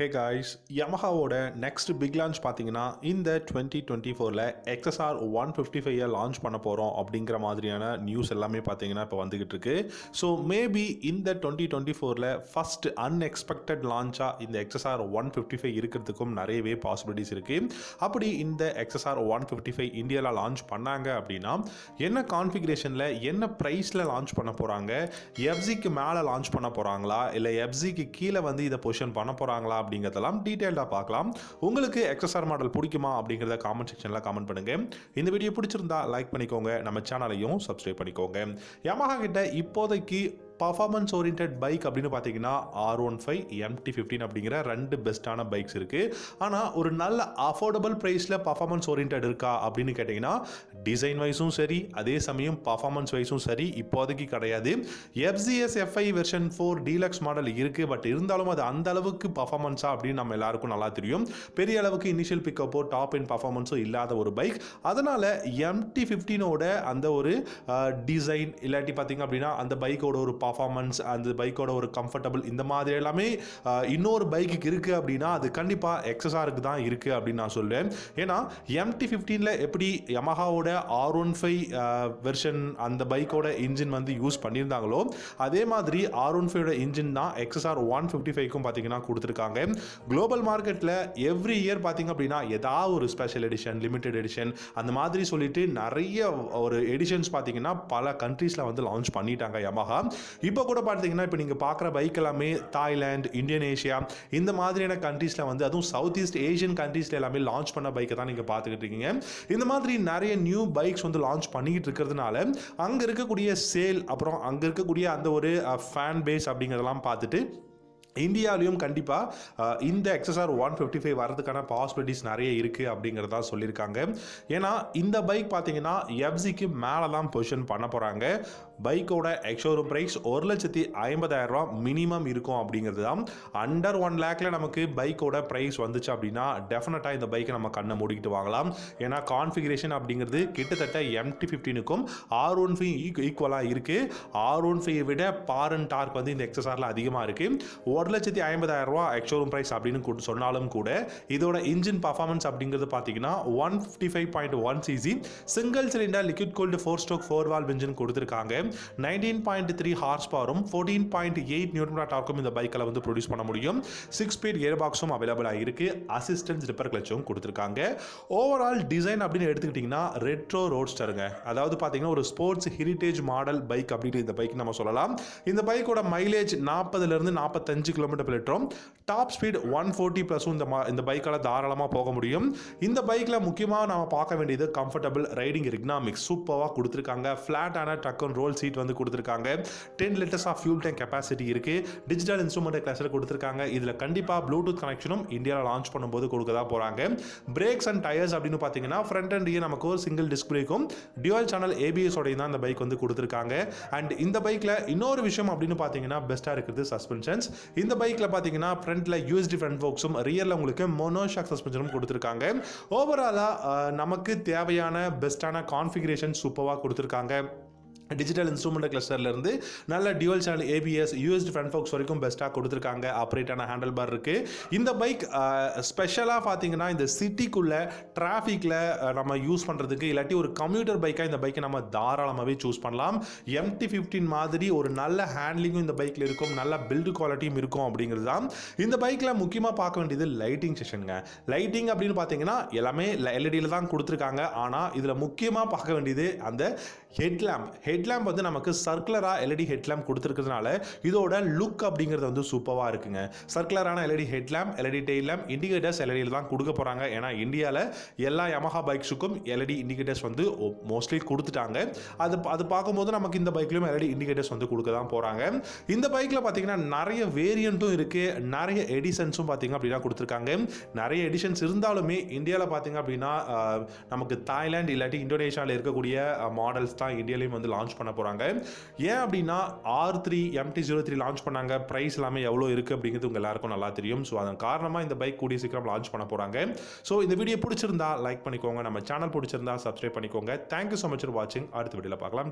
ஹே guys, யமஹாவோட next big launch பார்த்தீங்கன்னா இந்த 2024ல் XSR 155 லான்ச் பண்ண போகிறோம் அப்படிங்கிற மாதிரியான நியூஸ் எல்லாமே பார்த்தீங்கன்னா இப்போ வந்துகிட்டு இருக்கு. ஸோ மேபி இந்த 2024ல் ஃபர்ஸ்ட் அன்எக்ஸ்பெக்டட் லான்ச்சாக இந்த XSR 155 இருக்கிறதுக்கும் நிறையவே பாசிபிலிட்டிஸ் இருக்குது. அப்படி இந்த XSR 155 இந்தியாவில் லான்ச் பண்ணாங்க அப்படின்னா என்ன கான்ஃபிகரேஷனில் என்ன ப்ரைஸில் லான்ச் பண்ண போகிறாங்க, எஃப்சிக்கு மேலே லான்ச் பண்ண போகிறாங்களா இல்லை எஃப்சிக்கு கீழே வந்து இதை பொசிஷன் பண்ண போகிறாங்களா அப்படிங்கிறதெல்லாம் டீட்டெயிலாக பார்க்கலாம். உங்களுக்கு XSR மாடல் பிடிக்குமா அப்படிங்கிறத காமெண்ட் செக்ஷனில் காமெண்ட் பண்ணுங்க. இந்த வீடியோ பிடிச்சிருந்தா லைக் பண்ணிக்கோங்க, நம்ம சேனலையும் சப்ஸ்கிரைப் பண்ணிக்கோங்க. யமஹா கிட்ட இப்போதைக்கு பர்ஃபார்மன்ஸ் ஓரியன்ட் பைக் அப்படின்னு பார்த்தீங்கன்னா R15 MT15 அப்படிங்கிற ரெண்டு பெஸ்ட்டான பைக்ஸ் இருக்குது. ஆனால் ஒரு நல்ல அஃபோர்டபுள் ப்ரைஸில் பர்ஃபார்மன்ஸ் ஓரியன்ட் இருக்கா அப்படின்னு கேட்டிங்கன்னா டிசைன் வைஸும் சரி, அதே சமயம் பர்ஃபார்மன்ஸ் வைஸும் சரி இப்போதைக்கு கிடையாது. FZS FI version 4 deluxe model இருக்குது. பட் இருந்தாலும் அது அந்த அளவுக்கு பர்ஃபார்மன்ஸா அப்படின்னு நம்ம எல்லாருக்கும் நல்லா தெரியும். பெரிய அளவுக்கு இனிஷியல் பிக்கப்போ டாப் இன் பர்ஃபார்மன்ஸோ இல்லாத ஒரு பைக். அதனால் MT15ஓட அந்த ஒரு டிசைன் இல்லாட்டி பார்த்தீங்க அப்படின்னா அந்த பைக்கோட ஒரு பர்ஃபார்மன்ஸ், அந்த பைக்கோட ஒரு கம்ஃபர்டபுள், இந்த மாதிரி எல்லாமே இன்னொரு பைக்குக்கு இருக்குது அப்படின்னா அது கண்டிப்பாக XSRக்கு தான் இருக்குது அப்படின்னு நான் சொல்லுவேன். ஏன்னா MT15ல் எப்படி யமஹாவோட R15 வெர்ஷன் அந்த பைக்கோட இன்ஜின் வந்து யூஸ் பண்ணியிருந்தாங்களோ அதே மாதிரி R15ஓட இன்ஜின் தான் XSR 155க்கும் பார்த்தீங்கன்னா கொடுத்துருக்காங்க. குளோபல் மார்க்கெட்டில் எவ்ரி இயர் பார்த்தீங்க அப்படின்னா ஏதாவது ஒரு ஸ்பெஷல் எடிஷன், லிமிடெட் எடிஷன் அந்த மாதிரி சொல்லிட்டு நிறைய ஒரு எடிஷன்ஸ் பார்த்தீங்கன்னா பல கண்ட்ரீஸில் வந்து லான்ச் பண்ணிட்டாங்க யமஹா. இப்போ கூட பார்த்தீங்கன்னா இப்போ நீங்கள் பார்க்குற பைக் எல்லாமே தாய்லாந்து, இந்தோனேஷியா இந்த மாதிரியான கண்ட்ரீஸில் வந்து, அதுவும் சவுத் ஈஸ்ட் ஏஷியன் கண்ட்ரீஸில் எல்லாமே லான்ச் பண்ண பைக்கை தான் நீங்கள் பார்த்துக்கிட்டு இருக்கீங்க. இந்த மாதிரி நிறைய நியூ பைக்ஸ் வந்து லான்ச் பண்ணிக்கிட்டு இருக்கிறதுனால அங்கே இருக்கக்கூடிய சேல், அப்புறம் அங்கே இருக்கக்கூடிய அந்த ஒரு ஃபேன் பேஸ் அப்படிங்கிறதெல்லாம் பார்த்துட்டு இந்தியாவிலையும் கண்டிப்பாக இந்த XSR 155 வரதுக்கான பாசிபிலிட்டிஸ் நிறைய இருக்குது அப்படிங்கிறதா சொல்லியிருக்காங்க. ஏன்னா இந்த பைக் பார்த்தீங்கன்னா எஃப்சிக்கு மேலே தான் பொசிஷன் பண்ண போகிறாங்க. பைக்கோட எக்ஸோரூம் ப்ரைஸ் 1,50,000 மினிமம் இருக்கும் அப்படிங்கிறது தான். அண்டர் 1 லேக்கில் நமக்கு பைக்கோட ப்ரைஸ் வந்துச்சு அப்படின்னா டெஃபினட்டாக இந்த பைக்கை நம்ம கண்ணை மூடிக்கிட்டு வாங்கலாம். ஏன்னா கான்ஃபிகரேஷன் அப்படிங்கிறது கிட்டத்தட்ட MT15க்கும் R15 ஈக்குவலாக இருக்குது. R15 விட பார் அண்ட் டார்க் வந்து இந்த XSRல அதிகமாக இருக்குது. 1,50,000 எக்ஸோரூம் ப்ரைஸ் அப்படின்னு சொன்னாலும் கூட இதோட இன்ஜின் பர்ஃபார்மன்ஸ் அப்படிங்கிறது பார்த்தீங்கன்னா 155.1 cc single cylinder liquid cooled 4-stroke 4-valve engine கொடுத்துருக்காங்க. 19.3 ஹார்ஸ் பவரும் 14.8 நியூட்டன் டார்க்கும் இந்த பைக்கில் வந்து ப்ரொடியூஸ் பண்ண முடியும். 6-speed கியர் பாக்ஸும் அவைலபிளாக இருக்கு. அசிஸ்டன்ஸ் ரிப்பர் கிளச்சும் கொடுத்துருக்காங்க. ஓவரால் டிசைன் அப்படின்னு எடுத்துக்கிட்டிங்கன்னா ரெட்ரோ ரோட்ஸ்டருங்க. அதாவது பார்த்தீங்கன்னா ஒரு ஸ்போர்ட்ஸ் ஹெரிட்டேஜ் மாடல் பைக் அப்படின்னு இந்த பைக் நம்ம சொல்லலாம். இந்த பைக்கோட மைலேஜ் 40லேருந்து 45 கிலோமீட்டர் லிட்டரும், டாப் ஸ்பீட் 140 பிளஸும் இந்த பைக்கால தாராளமாக போக முடியும். இந்த பைக்கில் முக்கியமாக நம்ம பார்க்க வேண்டியது கம்ஃபர்டபுள் ரைடிங் எர்கனாமிக்ஸ் சூப்பராக கொடுத்துருக்காங்க. ஃப்ளாட்டான ட்ரக் அண்ட் ரோல் சீட் வந்து கொடுத்துருக்காங்க. 10 litres of fuel tank capacity இருக்குது. டிஜிட்டல் இன்ஸ்ட்ருமெண்ட் கிளஸ்டர் கொடுத்துருக்காங்க. இதில் கண்டிப்பாக ப்ளூடூத் கனெக்ஷனும் இந்தியாவில் லான்ச் பண்ணும்போது கொடுக்க தான் போகிறாங்க. பிரேக்ஸ் அண்ட் டயர்ஸ் அப்படின்னு பார்த்தீங்கன்னா ஃப்ரண்ட் அண்ட் ரியர் நமக்கு ஒரு சிங்கிள் டிஸ்க் பிரேக்கும் டியூவல் சேனல் ABS ஓடையும் தான் இந்த பைக் வந்து கொடுத்துருக்காங்க. அண்ட் இந்த பைக்கில் இன்னொரு விஷயம் அப்படின்னு பார்த்தீங்கன்னா பெஸ்ட்டாக இருக்கிறது சஸ்பென்ஷன்ஸ். இந்த பைக்கில் பார்த்தீங்கன்னா ஃப்ரண்ட்ல USD ஃப்ரண்ட் ஃபோக்ஸும் ரியரில் உங்களுக்கு மோனோஷாக் சஸ்பென்ஷனும் கொடுத்துருக்காங்க. ஓவராலாக நமக்கு தேவையான பெஸ்ட்டான கான்ஃபிகரேஷன் சூப்பராக கொடுத்துருக்காங்க. டிஜிட்டல் இன்ஸ்ட்ருமெண்ட் கிளஸ்டர்லேருந்து நல்ல dual channel ABS, USD front forks வரைக்கும் பெஸ்ட்டாக கொடுத்துருக்காங்க. ஆப்ரேட்டான ஹேண்டில் பார் இருக்குது. இந்த பைக் ஸ்பெஷலாக பார்த்தீங்கன்னா இந்த சிட்டிக்குள்ளே டிராஃபிக்கில் நம்ம யூஸ் பண்ணுறதுக்கு இல்லாட்டி ஒரு கம்யூட்டர் பைக்காக இந்த பைக்கை நம்ம தாராளமாகவே சூஸ் பண்ணலாம். MT15 மாதிரி ஒரு நல்ல ஹேண்ட்லிங்கும் இந்த பைக்கில் இருக்கும், நல்ல பில்டு குவாலிட்டியும் இருக்கும் அப்படிங்கிறது தான். இந்த பைக்கில் முக்கியமாக பார்க்க வேண்டியது லைட்டிங் செஷனுங்க. லைட்டிங் அப்படின்னு பார்த்தீங்கன்னா எல்லாமே LED தான் கொடுத்துருக்காங்க. ஆனால் இதில் முக்கியமாக பார்க்க வேண்டியது அந்த ஹெட்லாம்ப் வந்து நமக்கு சர்க்குலராக LED ஹெட்லாம்ப் கொடுத்துருக்கிறதுனால இதோட லுக் அப்படிங்கிறது வந்து சூப்பராக இருக்குங்க. சர்க்குலரான LED headlamp, LED tail lamp, indicators LED தான் கொடுக்க போகிறாங்க. ஏன்னா இந்தியாவில் எல்லா யமஹா பைக்ஸுக்கும் LED இண்டிகேட்டர்ஸ் வந்து மோஸ்ட்லி கொடுத்துட்டாங்க. அது பார்க்கும்போது நமக்கு இந்த பைக்லையும் LED இண்டிகேட்டர்ஸ் வந்து கொடுக்க தான் போகிறாங்க. இந்த பைக்கில் பார்த்தீங்கன்னா நிறைய வேரியண்ட்டும் இருக்குது, நிறைய எடிஷன்ஸும் பார்த்தீங்க அப்படின்னா கொடுத்துருக்காங்க. நிறைய எடிஷன்ஸ் இருந்தாலுமே இந்தியாவில் பார்த்தீங்க அப்படின்னா நமக்கு தாய்லாந்து இல்லாட்டி இந்தோனேஷியாவில் இருக்கக்கூடிய மாடல்ஸ் தான் இந்தியாலையும் வந்து லான்ச் பண்ண போகிறாங்க. ஏன் அப்படின்னா R3 MT-03 லான்ச் பண்ணாங்க. ப்ரைஸ் எல்லாமே எவ்வளோ இருக்குது அப்படிங்கிறது உங்கள் எல்லாருக்கும் நல்லா தெரியும். ஸோ அதன் காரணமாக இந்த பைக் கூடிய சீக்கிரம் லான்ச் பண்ண போகிறாங்க. ஸோ இந்த வீடியோ பிடிச்சிருந்தா லைக் பண்ணிக்கோங்க, நம்ம சேனல் பிடிச்சிருந்தா சப்ஸ்கிரைப் பண்ணிக்கோங்க. தேங்க்யூ ஸோ மச் ஃபார் வாட்சிங். அடுத்த வீடியோவில் பார்க்கலாம்.